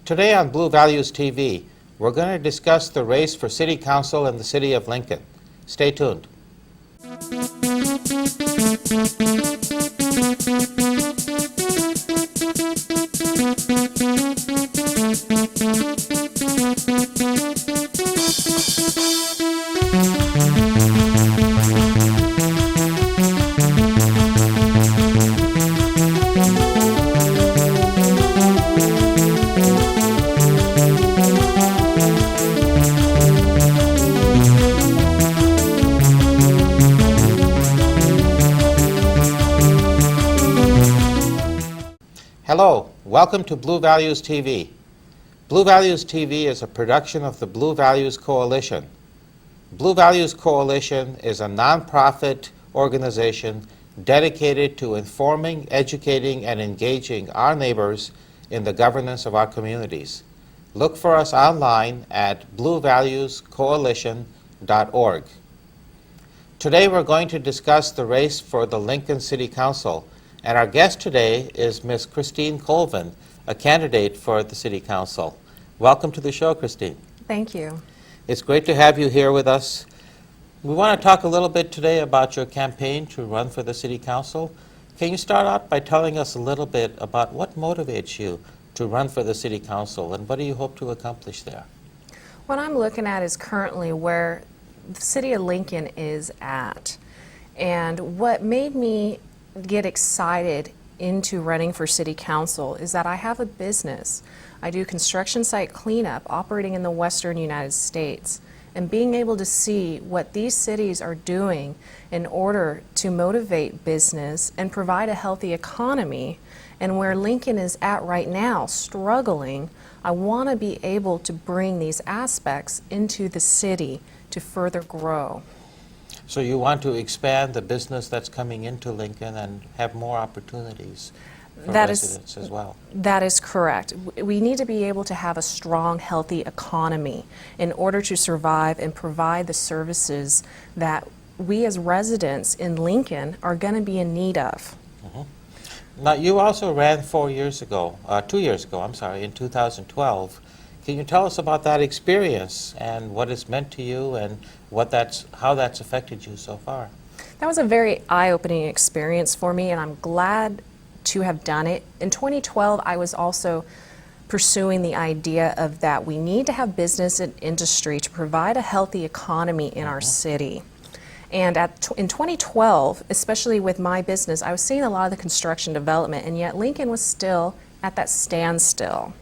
Today on Blue Values TV, we're going to discuss the race for City Council in the City of Lincoln. Stay tuned. Hello, welcome to Blue Values TV. Blue Values TV is a production of the Blue Values Coalition. Blue Values Coalition is a nonprofit organization dedicated to informing, educating, and engaging our neighbors in the governance of our communities. Look for us online at bluevaluescoalition.org. Today we're going to discuss the race for the Lincoln City Council. And our guest today is Ms. Christine Colvin, a candidate for the City Council. Welcome to the show, Christine. Thank you. It's great to have you here with us. We want to talk a little bit today about your campaign to run for the City Council. Can you start out by telling us a little bit about what motivates you to run for the City Council and what do you hope to accomplish there? What I'm looking at is currently where the City of Lincoln is at. And what made me get excited into running for City Council is that I have a business. I do construction site cleanup operating in the western United States, and being able to see what these cities are doing in order to motivate business and provide a healthy economy, and where Lincoln is at right now, struggling, I want to be able to bring these aspects into the city to further grow. So you want to expand the business that's coming into Lincoln and have more opportunities for residents as well. That is correct. We need to be able to have a strong, healthy economy in order to survive and provide the services that we as residents in Lincoln are going to be in need of. Now, you also ran 2 years ago, in 2012. Can you tell us about that experience and what it's meant to you and how that's affected you so far? That was a very eye-opening experience for me, and I'm glad to have done it. In 2012, I was also pursuing the idea of that we need to have business and industry to provide a healthy economy in our city. And in 2012, especially with my business, I was seeing a lot of the construction development, and yet Lincoln was still at that standstill.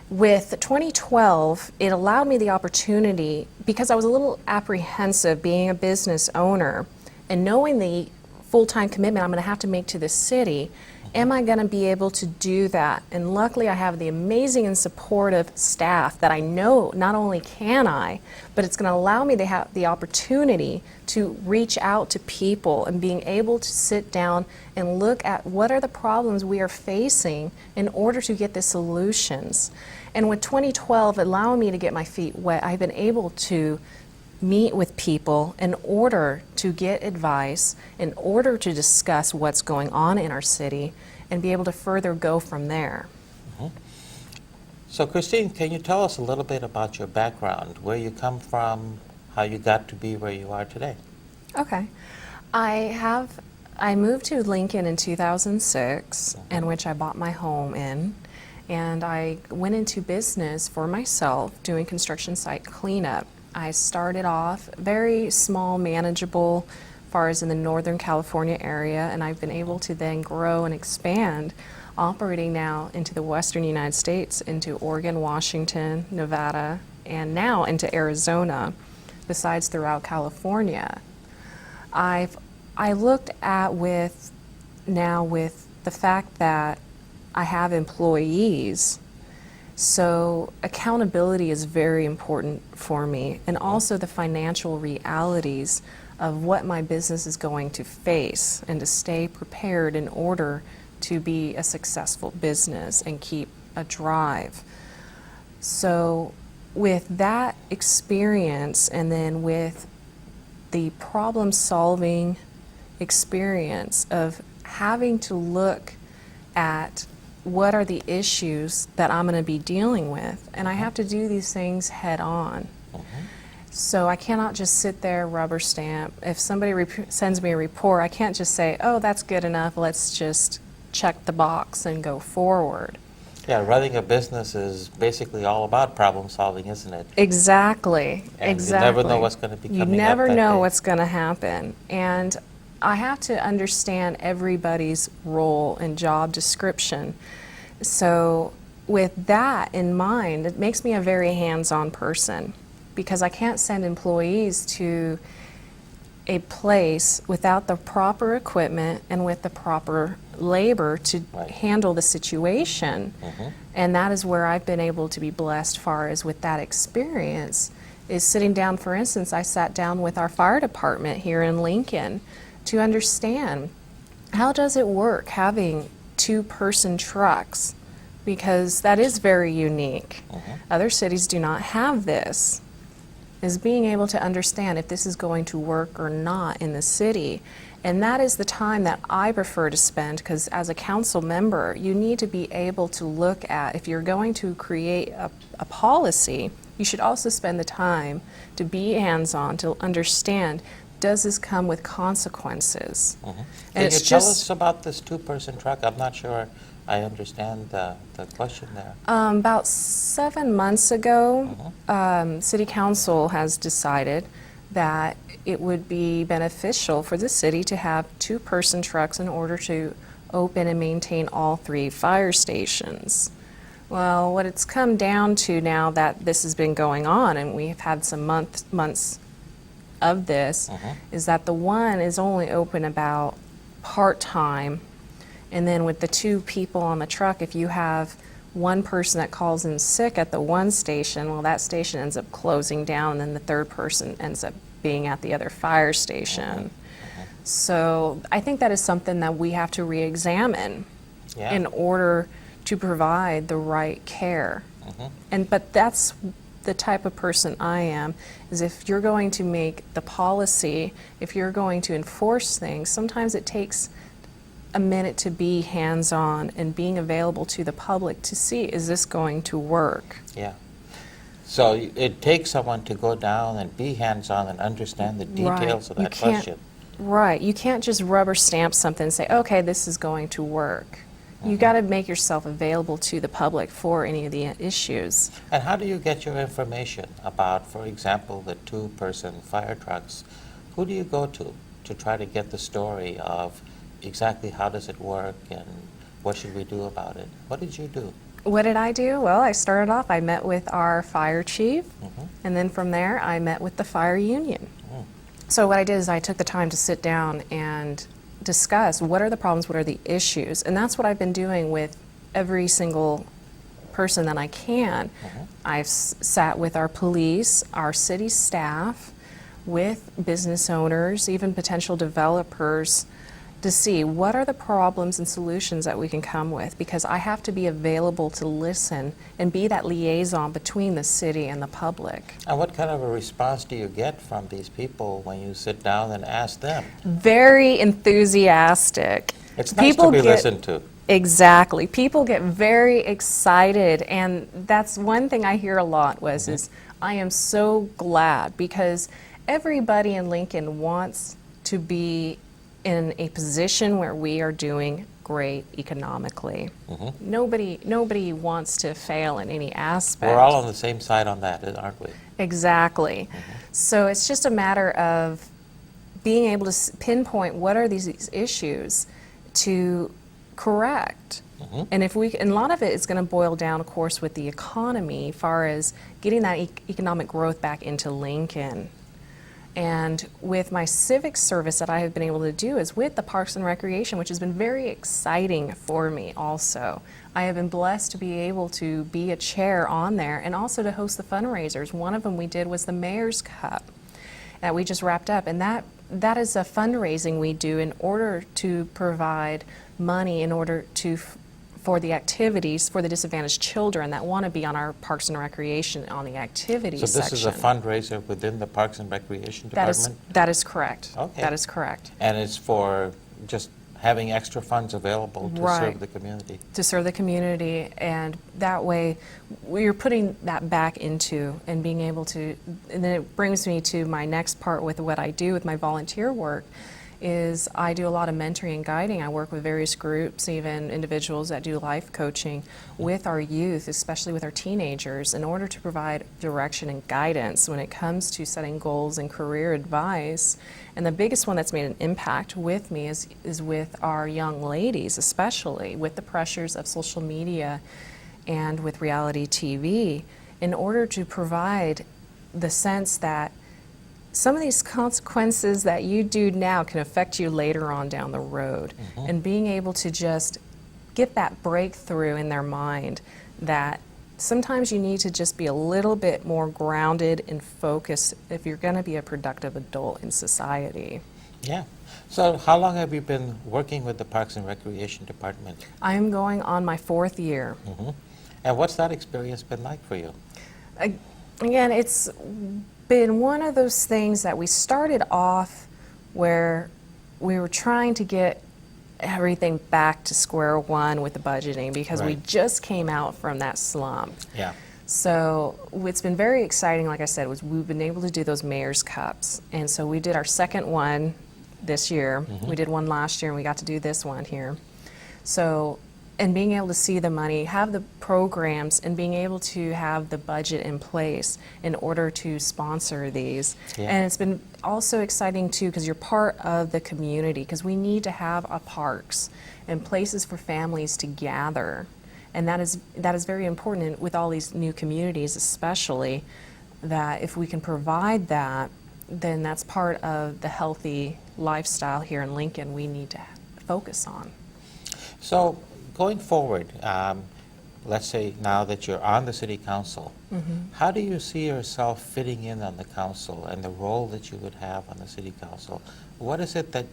With 2012, it allowed me the opportunity, because I was a little apprehensive being a business owner and knowing the full-time commitment I'm going to have to make to the city, am I going to be able to do that? And luckily I have the amazing and supportive staff that I know not only can I, but it's going to allow me to have the opportunity to reach out to people and being able to sit down and look at what are the problems we are facing in order to get the solutions. And with 2012 allowing me to get my feet wet, I've been able to meet with people in order to get advice, in order to discuss what's going on in our city, and be able to further go from there. So Christine, can you tell us a little bit about your background, where you come from, how you got to be where you are today? Okay. I moved to Lincoln in 2006, in which I bought my home in. And I went into business for myself doing construction site cleanup. I started off very small, manageable, as far as in the Northern California area, and I've been able to then grow and expand, operating now into the Western United States, into Oregon, Washington, Nevada, and now into Arizona, besides throughout California. I looked at with the fact that I have employees, so accountability is very important for me, and also the financial realities of what my business is going to face, and to stay prepared in order to be a successful business and keep a drive. So with that experience, and then with the problem-solving experience of having to look at what are the issues that I'm going to be dealing with, and I have to do these things head on. So I cannot just sit there, rubber stamp. If somebody sends me a report, I can't just say, oh, that's good enough, let's just check the box and go forward. Yeah, running a business is basically all about problem solving, isn't it? Exactly, And exactly. you never know what's going to be coming up You never that know day. what's going to happen. And I have to understand everybody's role and job description. So with that in mind, it makes me a very hands-on person, because I can't send employees to a place without the proper equipment and with the proper labor to Right. handle the situation. And that is where I've been able to be blessed far as with that experience, is sitting down. For instance, I sat down with our fire department here in Lincoln to understand, how does it work having two-person trucks? Because that is very unique. Other cities do not have this. Is being able to understand if this is going to work or not in the city. And that is the time that I prefer to spend, because as a council member, you need to be able to look at, if you're going to create a policy, you should also spend the time to be hands-on, to understand, does this come with consequences? Can you tell us about this two-person truck? I'm not sure I understand the question there. About 7 months ago, City Council has decided that it would be beneficial for the city to have two-person trucks in order to open and maintain all 3 fire stations. Well, what it's come down to now that this has been going on, and we've had some months of this, is that the one is only open about part-time. And then with the 2 people on the truck, if you have one person that calls in sick at the one station, well, that station ends up closing down, and then the 3rd person ends up being at the other fire station. So I think that is something that we have to re-examine in order to provide the right care. But that's the type of person I am, is if you're going to make the policy, if you're going to enforce things, sometimes it takes a minute to be hands-on and being available to the public to see, is this going to work? Yeah. So it takes someone to go down and be hands-on and understand the details of that question. Right. You can't just rubber stamp something and say, okay, this is going to work. You got to make yourself available to the public for any of the issues. And how do you get your information about, for example, the 2-person fire trucks? Who do you go to try to get the story of exactly how does it work and what should we do about it? What did you do? What did I do? Well, I started off, I met with our fire chief, and then from there I met with the fire union. So what I did is I took the time to sit down and discuss what are the problems, what are the issues, and that's what I've been doing with every single person that I can. I've sat with our police, our city staff, with business owners, even potential developers, to see what are the problems and solutions that we can come with, because I have to be available to listen and be that liaison between the city and the public. And what kind of a response do you get from these people when you sit down and ask them? Very enthusiastic. It's nice to be listened to. Exactly. People get very excited, and that's one thing I hear a lot is, I am so glad, because everybody in Lincoln wants to be in a position where we are doing great economically. Nobody wants to fail in any aspect. We're all on the same side on that, aren't we? Exactly. So it's just a matter of being able to pinpoint what are these issues to correct. And if we, and a lot of it is going to boil down, of course, with the economy, as far as getting that economic growth back into Lincoln. And with my civic service that I have been able to do is with the Parks and Recreation, which has been very exciting for me also. I have been blessed to be able to be a chair on there and also to host the fundraisers. One of them we did was the Mayor's Cup that we just wrapped up, and that is a fundraising we do in order to provide money in order to for the activities for the disadvantaged children that want to be on our Parks and Recreation on the activities section. So this is a fundraiser within the Parks and Recreation Department? That is correct. Okay. That is correct. And it's for just having extra funds available to Right. serve the community. To serve the community, and that way we're putting that back into and being able to, and then it brings me to my next part with what I do with my volunteer work is I do a lot of mentoring and guiding. I work with various groups, even individuals that do life coaching with our youth, especially with our teenagers, in order to provide direction and guidance when it comes to setting goals and career advice. And the biggest one that's made an impact with me is with our young ladies, especially with the pressures of social media and with reality TV, in order to provide the sense that some of these consequences that you do now can affect you later on down the road. And being able to just get that breakthrough in their mind that sometimes you need to just be a little bit more grounded and focused if you're going to be a productive adult in society. Yeah. So how long have you been working with the Parks and Recreation Department? I'm going on my 4th year. And what's that experience been like for you? Again, it's been one of those things that we started off where we were trying to get everything back to square one with the budgeting because we Right. just came out from that slump. Yeah. So what's been very exciting, like I said, was we've been able to do those Mayor's Cups. And so we did our second one this year. We did one last year and we got to do this one here. So, and being able to see the money, have the programs, and being able to have the budget in place in order to sponsor these. Yeah. And it's been also exciting too because you're part of the community, because we need to have parks and places for families to gather. And that is very important with all these new communities, especially, that if we can provide that, then that's part of the healthy lifestyle here in Lincoln we need to focus on. So going forward, let's say now that you're on the city council, how do you see yourself fitting in on the council and the role that you would have on the city council? What is it that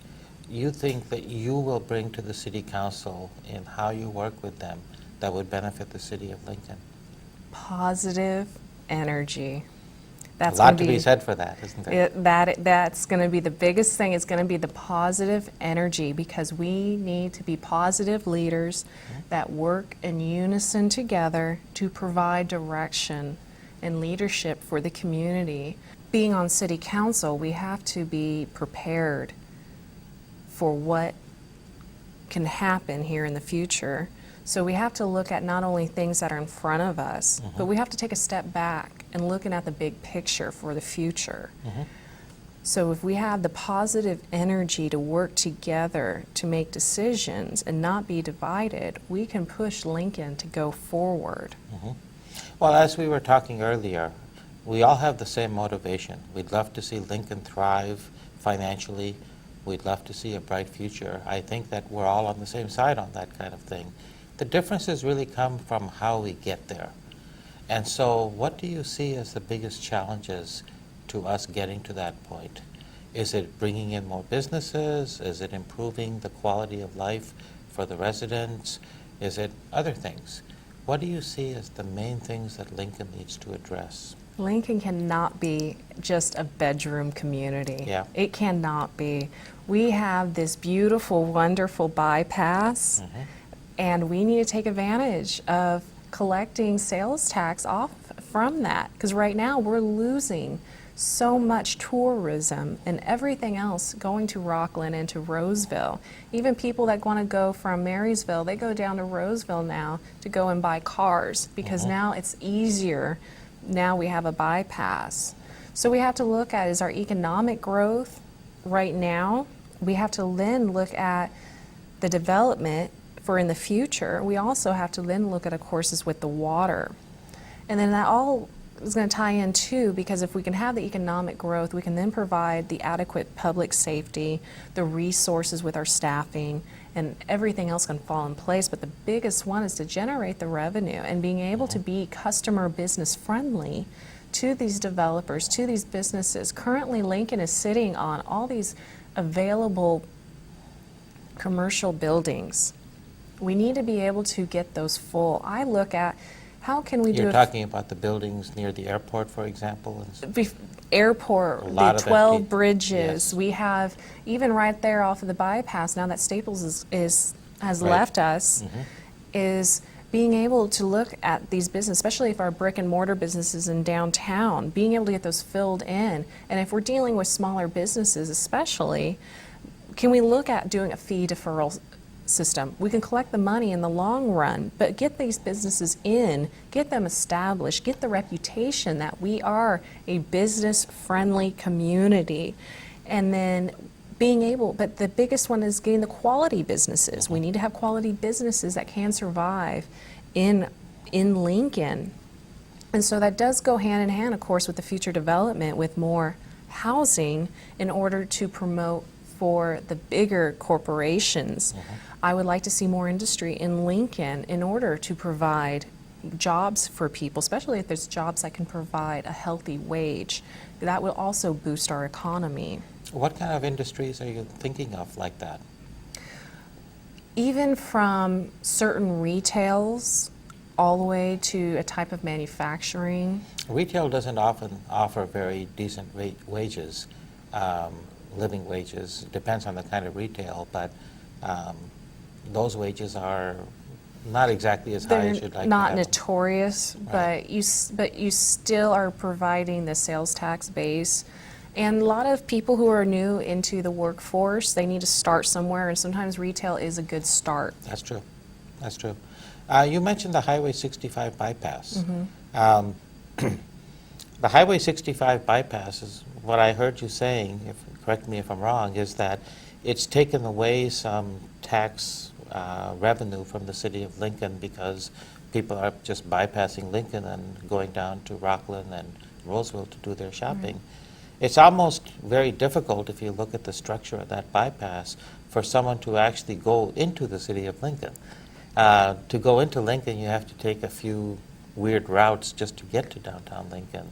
you think that you will bring to the city council in how you work with them that would benefit the city of Lincoln? Positive energy. A That's lot gonna to be said for that, isn't there? That's going to be the biggest thing. It's going to be the positive energy, because we need to be positive leaders that work in unison together to provide direction and leadership for the community. Being on city council, we have to be prepared for what can happen here in the future. So we have to look at not only things that are in front of us, but we have to take a step back and looking at the big picture for the future. So if we have the positive energy to work together to make decisions and not be divided, we can push Lincoln to go forward. Well, as we were talking earlier, we all have the same motivation. We'd love to see Lincoln thrive financially. We'd love to see a bright future. I think that we're all on the same side on that kind of thing. The differences really come from how we get there. And so what do you see as the biggest challenges to us getting to that point? Is it bringing in more businesses? Is it improving the quality of life for the residents? Is it other things? What do you see as the main things that Lincoln needs to address? Lincoln cannot be just a bedroom community. Yeah. It cannot be. We have this beautiful, wonderful bypass, and we need to take advantage of collecting sales tax off from that, because right now we're losing so much tourism and everything else going to Rockland and to Roseville. Even people that want to go from Marysville, they go down to Roseville now to go and buy cars, because now it's easier. Now we have a bypass. So we have to look at is our economic growth right now. We have to then look at the development for in the future. We also have to then look at, of course, is with the water. And then that all is going to tie in too, because if we can have the economic growth, we can then provide the adequate public safety, the resources with our staffing, and everything else can fall in place. But the biggest one is to generate the revenue and being able to be customer business friendly to these developers, to these businesses. Currently, Lincoln is sitting on all these available commercial buildings. We need to be able to get those full. I look at how can we do You're it. talking about the buildings near the airport, for example? airport, A lot the of 12 empty- bridges. yes. We have, even right there off of the bypass, now that Staples has Right. left us, is being able to look at these businesses, especially if our brick and mortar businesses in downtown, being able to get those filled in. And if we're dealing with smaller businesses especially, can we look at doing a fee deferral system? We can collect the money in the long run, but get these businesses in, get them established, get the reputation that we are a business-friendly community. And then being able, but the biggest one is getting the quality businesses. We need to have quality businesses that can survive in Lincoln. And so that does go hand in hand, of course, with the future development with more housing in order to promote for the bigger corporations. I would like to see more industry in Lincoln in order to provide jobs for people, especially if there's jobs that can provide a healthy wage. That will also boost our economy. What kind of industries are you thinking of like that? Even from certain retails all the way to a type of manufacturing. Retail doesn't often offer very decent wages, living wages. It depends on the kind of retail, but those wages are not exactly as high as you'd like to Not have them. notorious, Right. but you still are providing the sales tax base. And a lot of people who are new into the workforce, they need to start somewhere, and sometimes retail is a good start. That's true. That's true. You mentioned the Highway 65 bypass. The Highway 65 bypass is what I heard you saying, correct me if I'm wrong, is that it's taken away some tax revenue from the city of Lincoln because people are just bypassing Lincoln and going down to Rockland and Roseville to do their shopping. It's almost very difficult, if you look at the structure of that bypass, for someone to actually go into the city of Lincoln. To go into Lincoln, you have to take a few weird routes just to get to downtown Lincoln.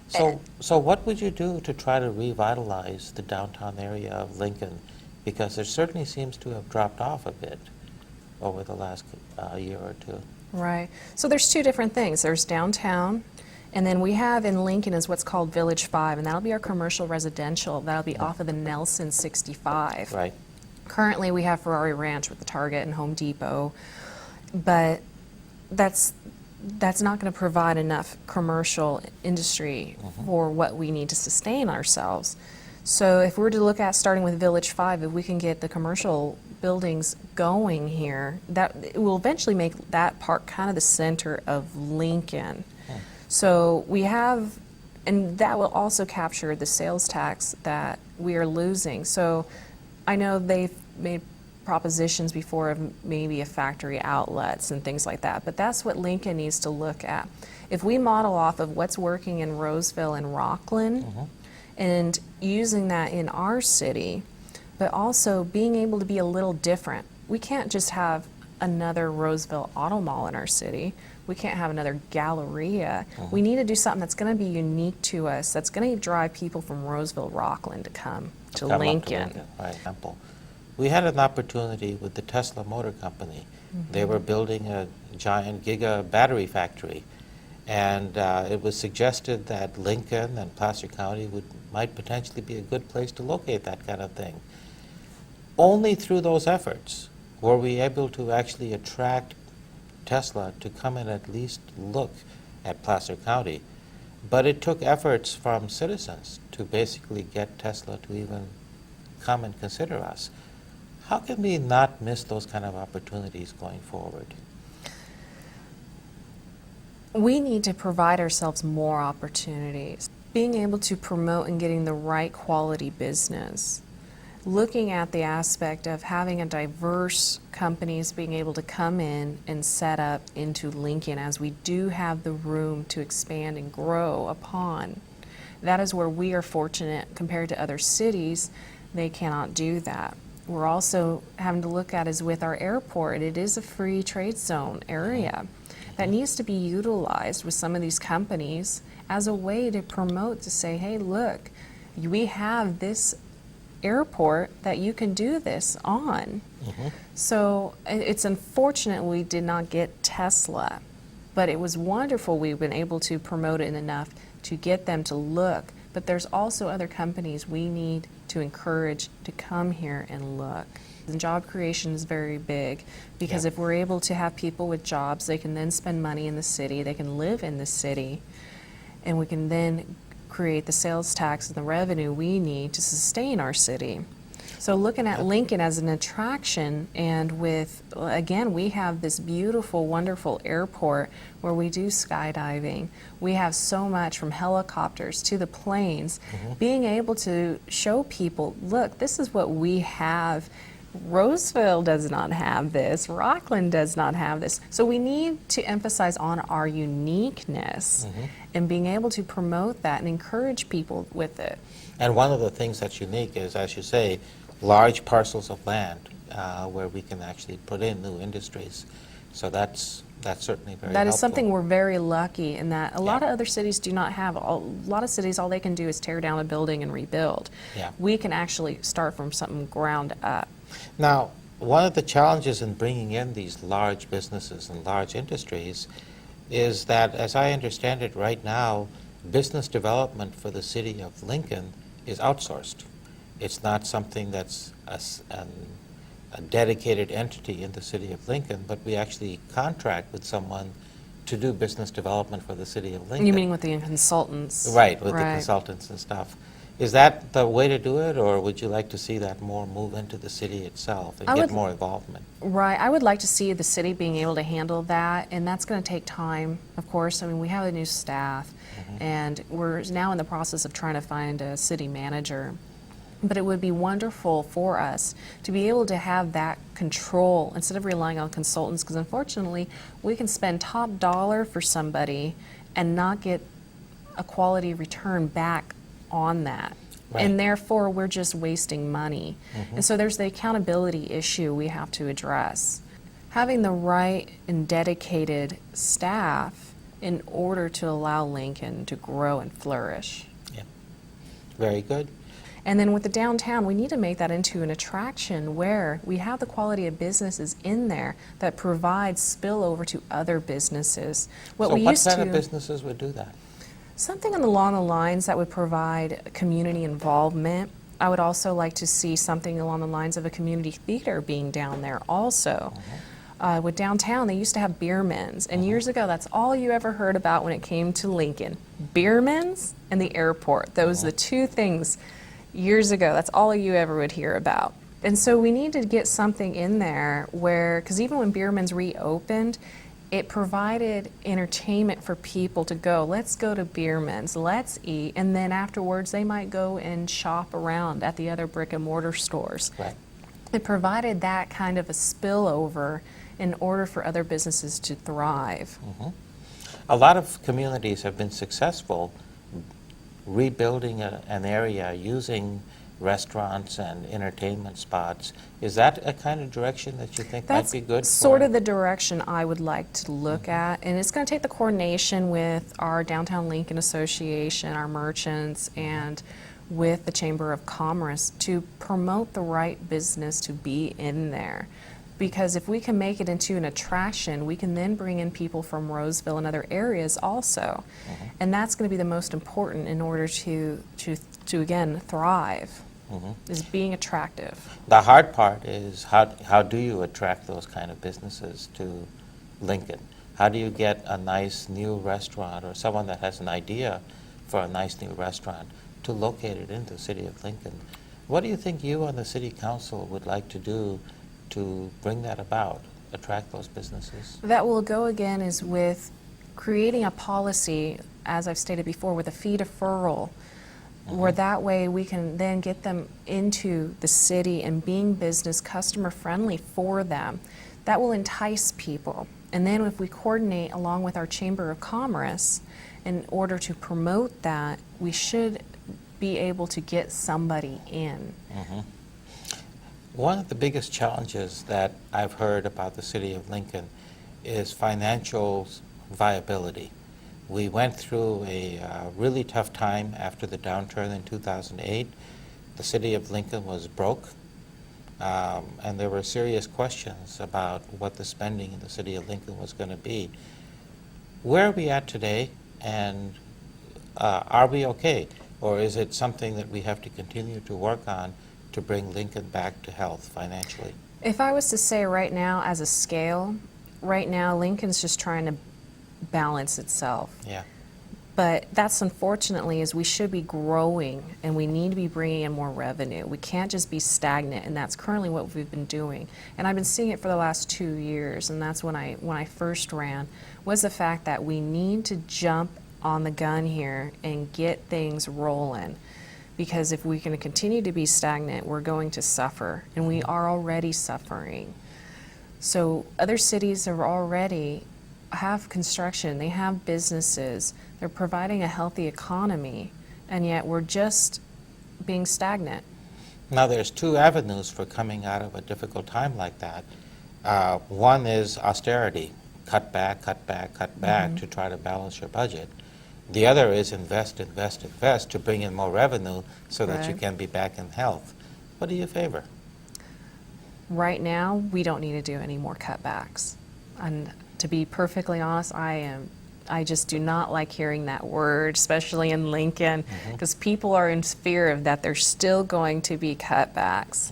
So what would you do to try to revitalize the downtown area of Lincoln? Because it certainly seems to have dropped off a bit over the last year or two. Right. So there's two different things. There's downtown, and then we have in Lincoln is what's called Village 5, and that'll be our commercial residential. That'll be off of the Nelson 65. Right. Currently, we have Ferrari Ranch with the Target and Home Depot, but that's not going to provide enough commercial industry for what we need to sustain ourselves. So if we were to look at starting with Village 5, if we can get the commercial buildings going here, that it will eventually make that part kind of the center of Lincoln. So we have, and that will also capture the sales tax that we are losing. So I know they've made propositions before of maybe a factory outlets and things like that, but that's what Lincoln needs to look at. If we model off of what's working in Roseville and Rockland and using that in our city, but also being able to be a little different. We can't just have another Roseville Auto Mall in our city. We can't have another Galleria. We need to do something that's going to be unique to us, that's going to drive people from Roseville, Rockland to come to Come up to Lincoln. Right. Example. We had an opportunity with the Tesla Motor Company. They were building a giant giga battery factory, and it was suggested that Lincoln and Placer County might potentially be a good place to locate that kind of thing. Only through those efforts were we able to actually attract Tesla to come and at least look at Placer County. But it took efforts from citizens to basically get Tesla to even come and consider us. How can we not miss those kind of opportunities going forward? We need to provide ourselves more opportunities. Being able to promote and getting the right quality business. Looking at the aspect of having a diverse companies being able to come in and set up into Lincoln, as we do have the room to expand and grow upon. That is where we are fortunate compared to other cities. They cannot do that. We're also having to look at is with our airport. It is a free trade zone area that needs to be utilized with some of these companies as a way to promote, to say, hey, look, we have this airport that you can do this on. So it's unfortunate we did not get Tesla, but it was wonderful we've been able to promote it enough to get them to look. but there's also other companies we need to encourage to come here and look. And job creation is very big, because Yeah. if we're able to have people with jobs, they can then spend money in the city, they can live in the city, and we can then create the sales tax and the revenue we need to sustain our city. So looking at Lincoln as an attraction, and with, again, we have this beautiful, wonderful airport where we do skydiving. We have so much, from helicopters to the planes. Being able to show people, look, this is what we have. Roseville does not have this. Rockland does not have this. So we need to emphasize on our uniqueness and being able to promote that and encourage people with it. And one of the things that's unique is, as you say, large parcels of land where we can actually put in new industries. So that's certainly very That is helpful. something we're very lucky in, that a lot Yeah. of other cities do not have. A lot of cities, all they can do is tear down a building and rebuild. Yeah. We can actually start from something ground up. Now, one of the challenges in bringing in these large businesses and large industries is that, as I understand it right now, business development for the city of Lincoln is outsourced. It's not something that's a dedicated entity in the city of Lincoln, but we actually contract with someone to do business development for the city of Lincoln. You mean with the consultants? Right, with the consultants and stuff. Is that the way to do it, or would you like to see that more move into the city itself and get more involvement? Right. I would like to see the city being able to handle that, and that's going to take time, of course. I mean, we have a new staff, and we're now in the process of trying to find a city manager. But it would be wonderful for us to be able to have that control instead of relying on consultants, because unfortunately, we can spend top dollar for somebody and not get a quality return back on that. Right. And therefore, we're just wasting money. And so there's the accountability issue we have to address. Having the right and dedicated staff in order to allow Lincoln to grow and flourish. Yeah. Very good. And then with the downtown, we need to make that into an attraction where we have the quality of businesses in there that provide spillover to other businesses. So what kind of businesses would do that? Something along the lines that would provide community involvement. I would also like to see something along the lines of a community theater being down there also. With downtown, they used to have beermens, and years ago, that's all you ever heard about when it came to Lincoln. Beermens and the airport. Those are the two things years ago. That's all you ever would hear about. And so we need to get something in there where, because even when Beerman's reopened, it provided entertainment for people to go, let's go to Beerman's, let's eat, and then afterwards they might go and shop around at the other brick and mortar stores. Right. It provided that kind of a spillover in order for other businesses to thrive. A lot of communities have been successful rebuilding an area using restaurants and entertainment spots. Is that a kind of direction that you think might be good That's for? sort of the direction I would like to look at, and it's going to take the coordination with our Downtown Lincoln Association, our merchants, and with the Chamber of Commerce to promote the right business to be in there. Because if we can make it into an attraction, we can then bring in people from Roseville and other areas also. And that's going to be the most important in order to again, thrive, is being attractive. The hard part is how do you attract those kind of businesses to Lincoln? How do you get a nice new restaurant or someone that has an idea for a nice new restaurant to locate it in the city of Lincoln? What do you think you and the city council would like to do to bring that about, attract those businesses? That will go again is with creating a policy, as I've stated before, with a fee deferral, where that way we can then get them into the city and being business customer friendly for them. That will entice people. And then if we coordinate along with our Chamber of Commerce in order to promote that, we should be able to get somebody in. One of the biggest challenges that I've heard about the city of Lincoln is financial viability. We went through a really tough time after the downturn in 2008. The city of Lincoln was broke, and there were serious questions about what the spending in the city of Lincoln was going to be. Where are we at today, and are we okay? or is it something that we have to continue to work on to bring Lincoln back to health financially? If I was to say right now as a scale, right now Lincoln's just trying to balance itself. Yeah. But that's unfortunately is we should be growing and we need to be bringing in more revenue. We can't just be stagnant, and that's currently what we've been doing. And I've been seeing it for the last 2 years, and that's when I first ran, was the fact that we need to jump on the gun here and get things rolling. Because if we're going to continue to be stagnant, we're going to suffer, and we are already suffering. So other cities have construction, they have businesses, they're providing a healthy economy, and yet we're just being stagnant. Now there's two avenues for coming out of a difficult time like that. One is austerity, cut back to try to balance your budget. The other is invest to bring in more revenue so that you Right. can be back in health. What do you favor? Right now, we don't need to do any more cutbacks. And to be perfectly honest, I just do not like hearing that word, especially in Lincoln, because people are in fear of that there's still going to be cutbacks.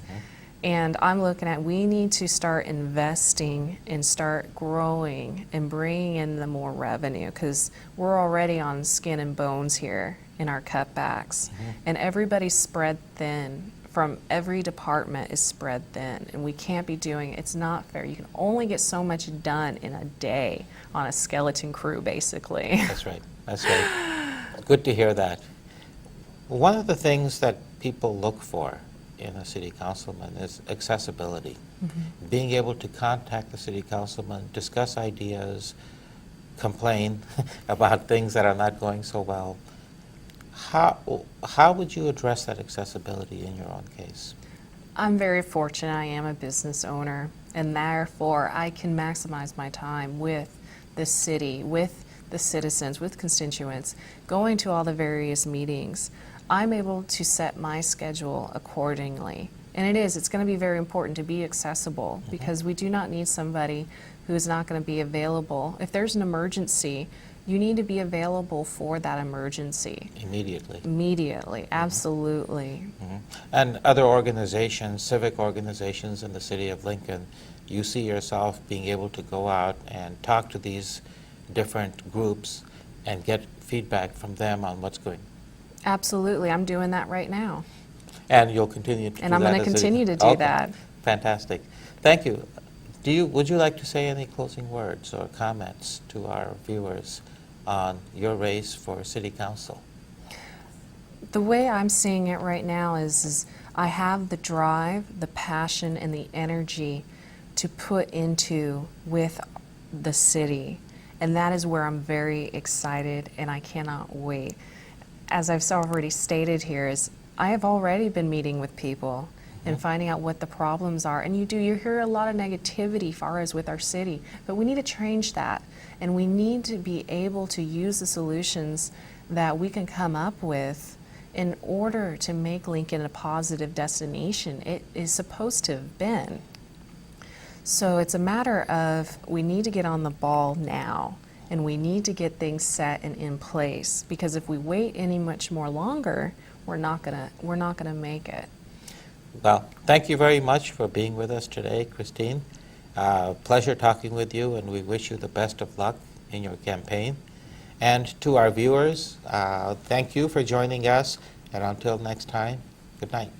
And I'm looking at, we need to start investing and start growing and bringing in the more revenue, because we're already on skin and bones here in our cutbacks. And everybody's spread thin. From every department is spread thin, and we can't be doing it. It's not fair. You can only get so much done in a day on a skeleton crew, basically. That's right. That's right. Good to hear that. One of the things that people look for in a city councilman is accessibility. Being able to contact the city councilman, discuss ideas, complain about things that are not going so well. How would you address that accessibility in your own case? I'm very fortunate. I am a business owner, and therefore I can maximize my time with the city, with the citizens, with constituents, going to all the various meetings. I'm able to set my schedule accordingly. And it's going to be very important to be accessible, because we do not need somebody who is not going to be available. If there's an emergency, you need to be available for that emergency. Immediately. Immediately, absolutely. And other organizations, civic organizations in the city of Lincoln, you see yourself being able to go out and talk to these different groups and get feedback from them on what's going. Absolutely, I'm doing that right now. And you'll continue to do that. And I'm going to as a- continue to do Okay. that. Fantastic. Thank you. Would you like to say any closing words or comments to our viewers on your race for city council? The way I'm seeing it right now is I have the drive, the passion, and the energy to put into with the city. And that is where I'm very excited, and I cannot wait. As I've already stated here, is I have already been meeting with people and finding out what the problems are. And you hear a lot of negativity far as with our city, but we need to change that. And we need to be able to use the solutions that we can come up with in order to make Lincoln a positive destination it is supposed to have been. So it's a matter of we need to get on the ball now, and we need to get things set and in place, because if we wait any much more longer, we're not gonna make it. Well, thank you very much for being with us today, Christine. Pleasure talking with you, and we wish you the best of luck in your campaign. And to our viewers, thank you for joining us, and until next time, good night.